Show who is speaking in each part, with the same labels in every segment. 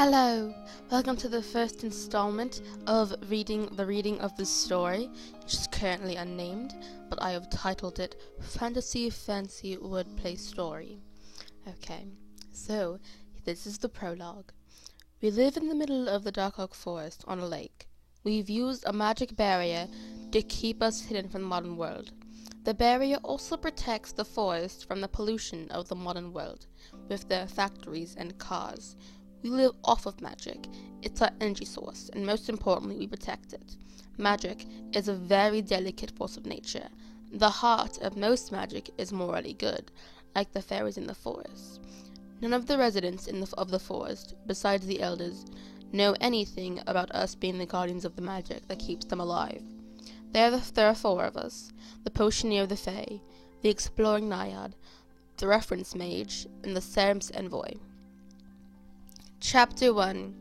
Speaker 1: Hello, welcome to the first installment of the reading of this story, which is currently unnamed, but I have titled it Fantasy Fancy Wordplay Story. Okay, so this is the prologue. We live in the middle of the dark oak forest on a lake. We've used a magic barrier to keep us hidden from the modern world. The barrier also protects the forest from the pollution of the modern world, with their factories and cars. We live off of magic. It's our energy source, and most importantly, we protect it. Magic is a very delicate force of nature. The heart of most magic is morally good, like the fairies in the forest. None of the residents of the forest, besides the elders, know anything about us being the guardians of the magic that keeps them alive. There are four of us: the Potioneer of the Fae, the Exploring Naiad, the Reference Mage, and the Serap's Envoy. Chapter 1.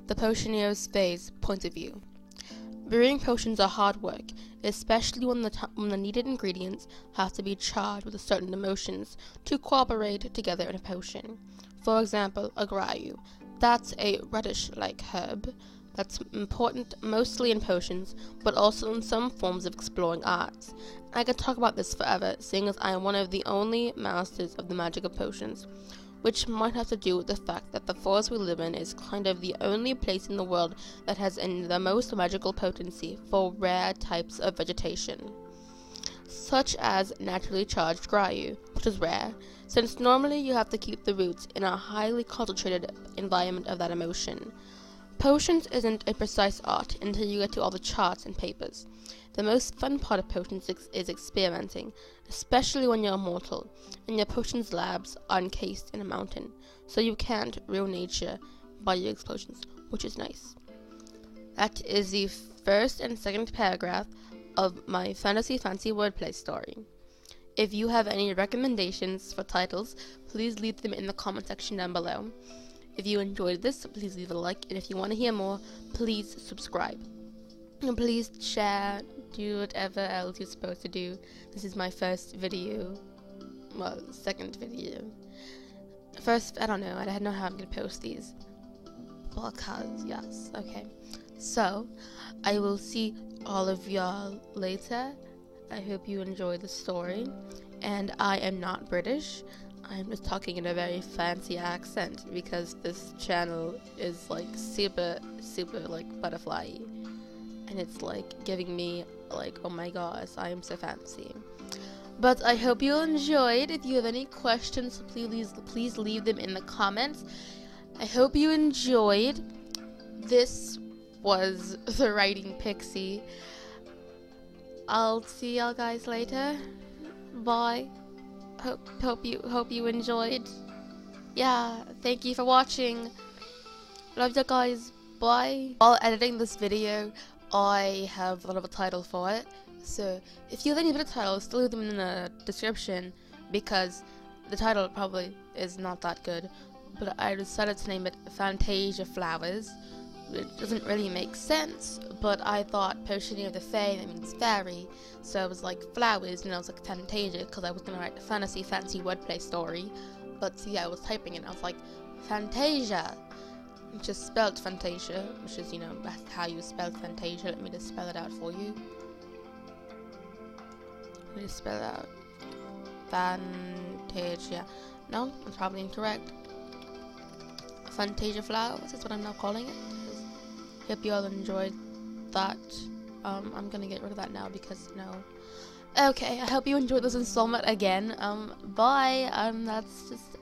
Speaker 1: The Potioneer of Fae's Point of View. Brewing potions are hard work, especially when the needed ingredients have to be charged with certain emotions to cooperate together in a potion. For example, a grayu. That's a reddish-like herb that's important mostly in potions, but also in some forms of exploring arts. I could talk about this forever, seeing as I am one of the only masters of the magic of potions, which might have to do with the fact that the forest we live in is kind of the only place in the world that has the most magical potency for rare types of vegetation, such as naturally charged grayu, which is rare, since normally you have to keep the roots in a highly concentrated environment of that emotion. Potions isn't a precise art until you get to all the charts and papers. The most fun part of potions is experimenting, especially when you're immortal, and your potions labs are encased in a mountain, so you can't ruin nature by your explosions, which is nice. That is the first and second paragraph of my fantasy fancy wordplay story. If you have any recommendations for titles, please leave them in the comment section down below. If you enjoyed this, please leave a like, and if you want to hear more, please subscribe. And please share, do whatever else you're supposed to do. This is my first video. Well, second video. First, I don't know. I don't know how I'm going to post these. Because, yes. Okay. So, I will see all of y'all later. I hope you enjoyed the story. And I am not British. I'm just talking in a very fancy accent because this channel is like super like butterfly-y. And it's like giving me like, oh my gosh, I am so fancy. But I hope you enjoyed. If you have any questions, please leave them in the comments. I hope you enjoyed. This was the Writing Pixie. I'll see y'all guys later. Bye. Hope you enjoyed. Yeah, thank you for watching. Love you guys. Bye. While editing this video, I have thought of a title for it, so if you have any better titles, still leave them in the description, because the title probably is not that good, but I decided to name it Fantasia Flowers. It doesn't really make sense, but I thought Potioneer of the Fae, that means fairy, so I was like flowers, and I was like Fantasia, because I was going to write a fancy wordplay story, but yeah, I was typing it, and I was like, Fantasia! Which is spelled Fantasia, which is, you know, how you spell Fantasia. Let me just spell it out for you. Let me just spell it out. Fantasia. No, that's probably incorrect. Fantasia Flowers is what I'm now calling it. Hope you all enjoyed that. I'm gonna get rid of that now because, no. Okay, I hope you enjoyed this installment again. Bye. That's just